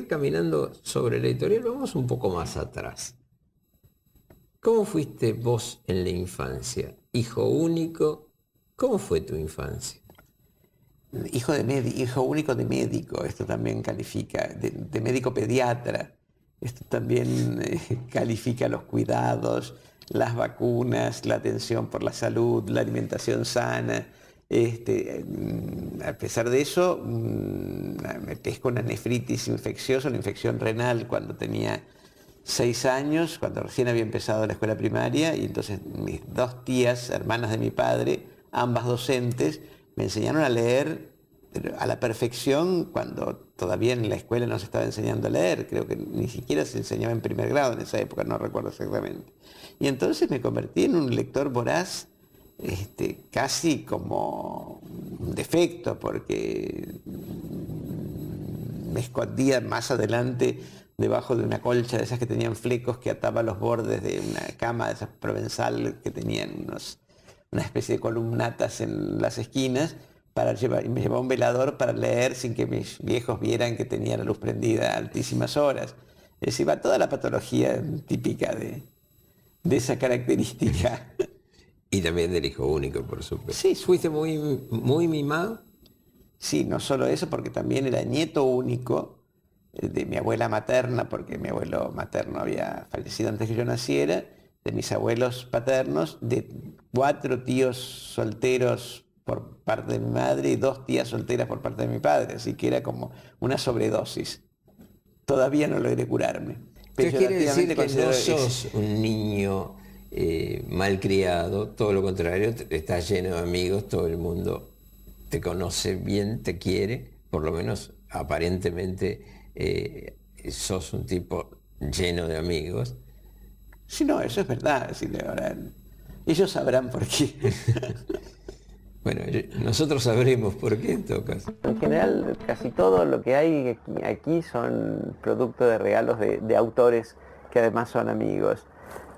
ir caminando sobre la editorial, vamos un poco más atrás. ¿Cómo fuiste vos en la infancia? Hijo único, ¿cómo fue tu infancia? Hijo único de médico, esto también califica, de médico pediatra, esto también califica los cuidados, las vacunas, la atención por la salud, la alimentación sana. A pesar de eso, me pesco una nefritis infecciosa, una infección renal cuando tenía 6 años, cuando recién había empezado la escuela primaria, y entonces mis 2 tías, hermanas de mi padre, ambas docentes, me enseñaron a leer a la perfección cuando todavía en la escuela no se estaba enseñando a leer. Creo que ni siquiera se enseñaba en primer grado en esa época, no recuerdo exactamente. Y entonces me convertí en un lector voraz, casi como un defecto, porque me escondía más adelante debajo de una colcha de esas que tenían flecos que ataba los bordes de una cama de esas provenzal que tenían una especie de columnatas en las esquinas, y me llevaba un velador para leer sin que mis viejos vieran que tenía la luz prendida a altísimas horas. Es decir, va toda la patología típica de esa característica. Y también del hijo único, por supuesto. Sí, ¿Fuiste muy mimado? Sí, no solo eso, porque también era nieto único de mi abuela materna, porque mi abuelo materno había fallecido antes que yo naciera, de mis abuelos paternos, de 4 tíos solteros por parte de mi madre y 2 tías solteras por parte de mi padre, así que era como una sobredosis. Todavía no logré curarme. ¿Qué quiere decir que no considero sos un niño malcriado? Todo lo contrario, estás lleno de amigos, todo el mundo te conoce bien, te quiere, por lo menos aparentemente sos un tipo lleno de amigos. Sí, no, eso es verdad. Sí, ahora, ellos sabrán por qué. Bueno, nosotros sabremos por qué en todo caso. En general, casi todo lo que hay aquí son producto de regalos de autores que además son amigos.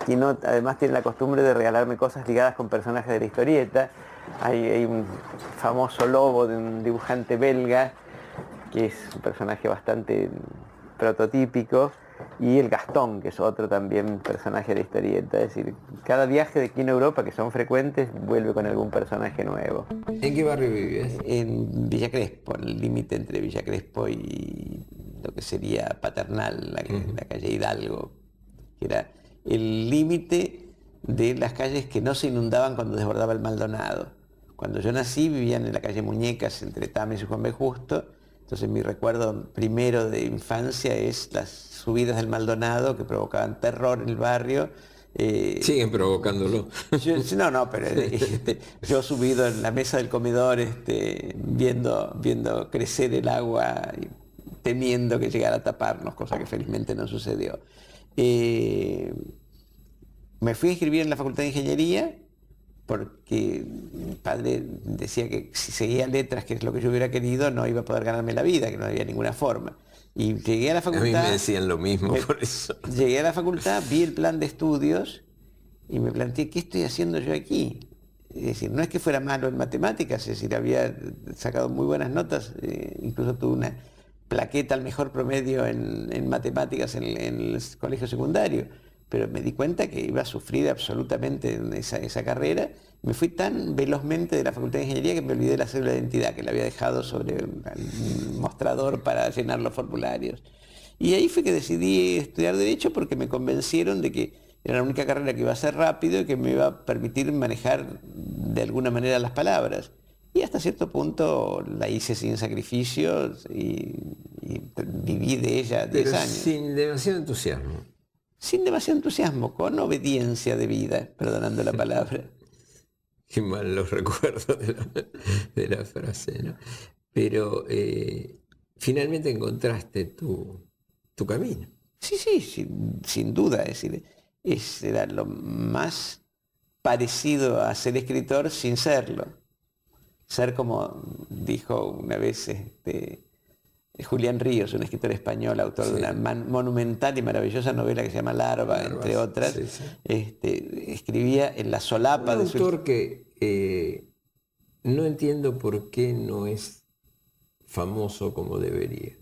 Y no, además tienen la costumbre de regalarme cosas ligadas con personajes de la historieta. Hay un famoso lobo de un dibujante belga, que es un personaje bastante prototípico, y el Gastón, que es otro también personaje de la historieta. Es decir, cada viaje de aquí en Europa, que son frecuentes, vuelve con algún personaje nuevo. ¿En qué barrio vives? En Villa Crespo, en el límite entre Villa Crespo y lo que sería Paternal, la calle Hidalgo, que era el límite de las calles que no se inundaban cuando desbordaba el Maldonado. Cuando yo nací vivían en la calle Muñecas, entre Tames y Juan B. Justo. Entonces mi recuerdo primero de infancia es las subidas del Maldonado que provocaban terror en el barrio. Siguen provocándolo. No, pero yo subido en la mesa del comedor, viendo crecer el agua, y temiendo que llegara a taparnos, cosa que felizmente no sucedió. Me fui a inscribir en la Facultad de Ingeniería porque mi padre decía que si seguía letras, que es lo que yo hubiera querido, no iba a poder ganarme la vida, que no había ninguna forma. Y llegué a la facultad... A mí me decían lo mismo por eso. Llegué a la facultad, vi el plan de estudios y me planteé, ¿qué estoy haciendo yo aquí? Es decir, no es que fuera malo en matemáticas, es decir, había sacado muy buenas notas, incluso tuve una plaqueta al mejor promedio en matemáticas en el colegio secundario, pero me di cuenta que iba a sufrir absolutamente en esa carrera. Me fui tan velozmente de la Facultad de Ingeniería que me olvidé de la cédula de identidad, que la había dejado sobre un mostrador para llenar los formularios. Y ahí fue que decidí estudiar Derecho porque me convencieron de que era la única carrera que iba a ser rápido y que me iba a permitir manejar de alguna manera las palabras. Y hasta cierto punto la hice sin sacrificios y viví de ella 10 años. Sin demasiado entusiasmo. Sin demasiado entusiasmo, con obediencia debida, perdonando la palabra. Qué mal los recuerdo de la frase, ¿no? Pero finalmente encontraste tu camino. Sí, sin duda. Es decir, era lo más parecido a ser escritor sin serlo. Ser como dijo una vez Julián Ríos, un escritor español, autor de una monumental y maravillosa novela que se llama Larva, entre otras. Escribía en la solapa de su... Un autor que no entiendo por qué no es famoso como debería.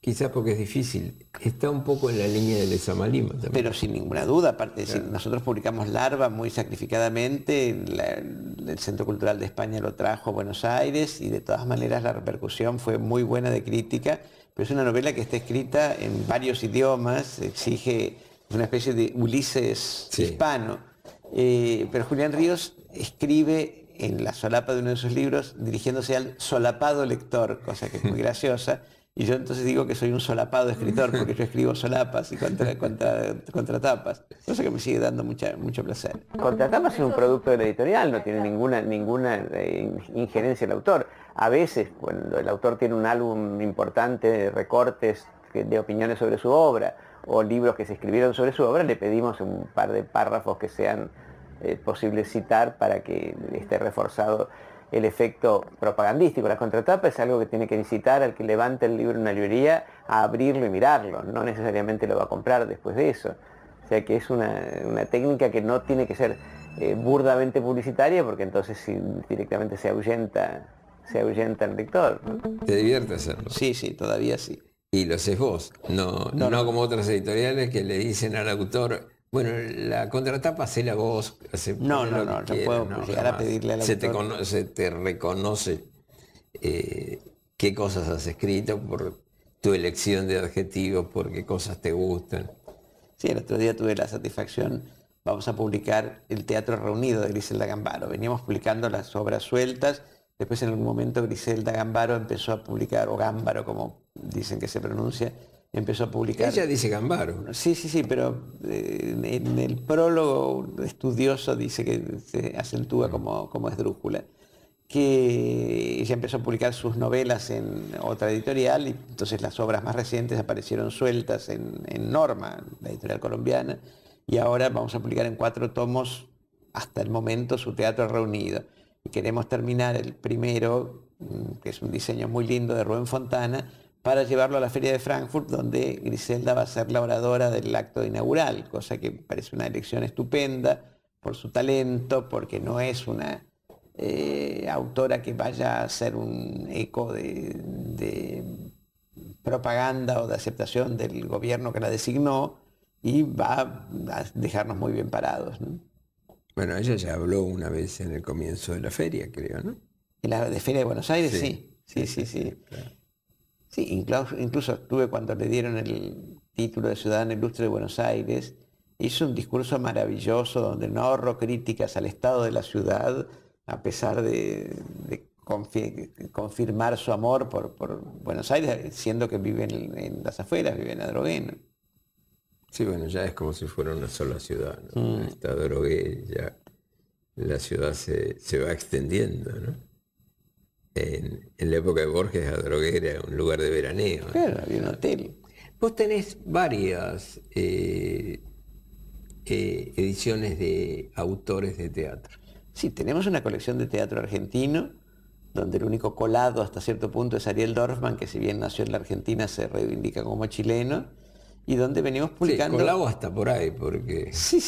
quizás porque es difícil, está un poco en la línea del lesa Malima también. Pero sin ninguna duda, aparte, claro. Nosotros publicamos Larva muy sacrificadamente, el Centro Cultural de España lo trajo a Buenos Aires y de todas maneras la repercusión fue muy buena de crítica, pero es una novela que está escrita en varios idiomas, exige una especie de Ulises hispano, pero Julián Ríos escribe en la solapa de uno de sus libros dirigiéndose al solapado lector, cosa que es muy graciosa. Y yo entonces digo que soy un solapado escritor porque yo escribo solapas y contratapas, cosa que me sigue dando mucho placer. Contratapas es un producto de la editorial, no tiene ninguna injerencia del autor. A veces, cuando el autor tiene un álbum importante de recortes de opiniones sobre su obra o libros que se escribieron sobre su obra, le pedimos un par de párrafos que sean posibles citar para que esté reforzado el efecto propagandístico. La contratapa es algo que tiene que incitar al que levante el libro en una librería a abrirlo y mirarlo, no necesariamente lo va a comprar después de eso. O sea que es una técnica que no tiene que ser burdamente publicitaria, porque entonces directamente se ahuyenta el lector, ¿no? ¿Te divierte hacerlo? Sí, todavía sí. Y lo haces vos, no como otras editoriales que le dicen al autor, bueno, la contratapa hacela vos. No puedo llegar a pedirle al autor. Se te reconoce qué cosas has escrito por tu elección de adjetivos, por qué cosas te gustan. Sí, el otro día tuve la satisfacción, vamos a publicar El Teatro Reunido de Griselda Gambaro. Veníamos publicando las obras sueltas, después en algún momento Griselda Gambaro empezó a publicar, o Gámbaro como dicen que se pronuncia, empezó a publicar. Ella dice Gambaro. Sí, pero en el prólogo estudioso dice que se acentúa como esdrújula. Que ella empezó a publicar sus novelas en otra editorial y entonces las obras más recientes aparecieron sueltas en Norma, la editorial colombiana, y ahora vamos a publicar en 4 tomos hasta el momento su Teatro Reunido. Y queremos terminar el primero, que es un diseño muy lindo de Rubén Fontana, para llevarlo a la Feria de Frankfurt, donde Griselda va a ser la oradora del acto inaugural, cosa que parece una elección estupenda por su talento, porque no es una autora que vaya a hacer un eco de propaganda o de aceptación del gobierno que la designó, y va a dejarnos muy bien parados, ¿no? Bueno, ella ya habló una vez en el comienzo de la feria, creo, ¿no? ¿En la de Feria de Buenos Aires? Sí. Claro. Sí, incluso estuve cuando le dieron el título de Ciudadana Ilustre de Buenos Aires, hizo un discurso maravilloso donde no ahorró críticas al estado de la ciudad, a pesar de confirmar su amor por Buenos Aires, siendo que vive en las afueras, vive en Adrogué. Sí, bueno, ya es como si fuera una sola ciudad, ¿no? Está Adrogué, ya la ciudad se va extendiendo, ¿no? En la época de Borges, Adrogué era un lugar de veraneo, ¿no? Claro, había un hotel. Vos tenés varias ediciones de autores de teatro. Sí, tenemos una colección de teatro argentino, donde el único colado hasta cierto punto es Ariel Dorfman, que si bien nació en la Argentina se reivindica como chileno, y donde venimos publicando... Sí, colado hasta por ahí, porque... Sí.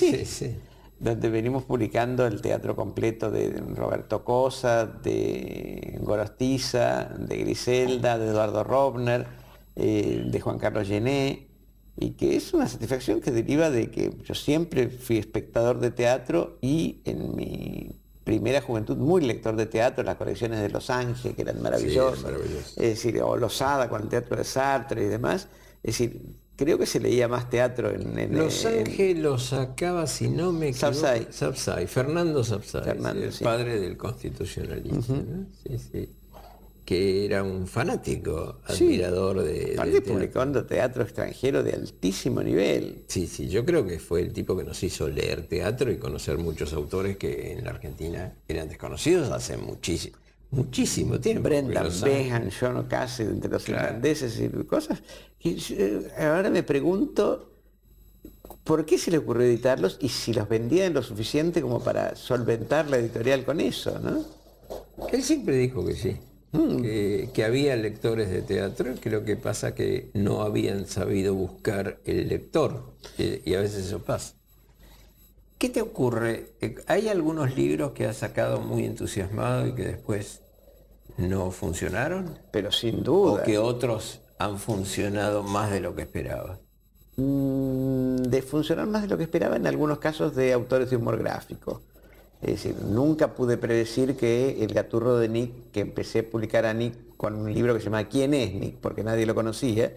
Donde venimos publicando el teatro completo de Roberto Cosa, de Gorostiza, de Griselda, de Eduardo Robner, de Juan Carlos Gené, y que es una satisfacción que deriva de que yo siempre fui espectador de teatro y en mi primera juventud muy lector de teatro, las colecciones de Los Ángeles, que eran maravillosas, sí, maravilloso. Es decir, o Losada con el teatro de Sartre y demás, es decir, creo que se leía más teatro en Los Ángeles lo sacaba, si no me equivoco, Fernando Sapsay, el padre del constitucionalismo, ¿no? Sí. Que era un fanático, admirador de publicando teatro extranjero de altísimo nivel. Sí, yo creo que fue el tipo que nos hizo leer teatro y conocer muchos autores que en la Argentina eran desconocidos hace muchísimo tiempo. Brendan Behan, John O'Casey, entre los irlandeses y cosas. Y ahora me pregunto, ¿por qué se le ocurrió editarlos y si los vendían lo suficiente como para solventar la editorial con eso, ¿no? Él siempre dijo que sí. Que había lectores de teatro, que lo que pasa que no habían sabido buscar el lector, y a veces eso pasa. ¿Qué te ocurre? ¿Hay algunos libros que has sacado muy entusiasmado y que después no funcionaron? Pero sin duda. ¿O que otros han funcionado más de lo que esperaba? De funcionar más de lo que esperaba en algunos casos de autores de humor gráfico. Es decir, nunca pude predecir que El Gaturro de Nick, que empecé a publicar a Nick con un libro que se llama ¿Quién es Nick? Porque nadie lo conocía,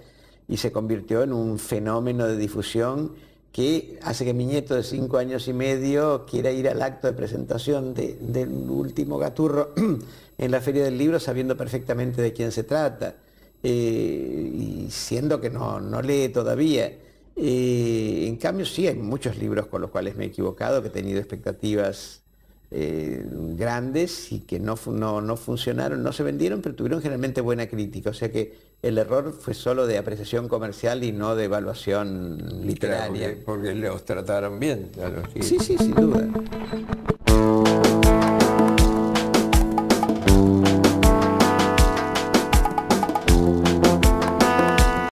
y se convirtió en un fenómeno de difusión que hace que mi nieto de 5 años y medio quiera ir al acto de presentación del último Gaturro en la Feria del Libro, sabiendo perfectamente de quién se trata, y siendo que no lee todavía. En cambio sí hay muchos libros con los cuales me he equivocado, que he tenido expectativas grandes y que no funcionaron, no se vendieron, pero tuvieron generalmente buena crítica. O sea que el error fue solo de apreciación comercial y no de evaluación literaria. Claro, porque los trataron bien a los libros. Sí, sin duda.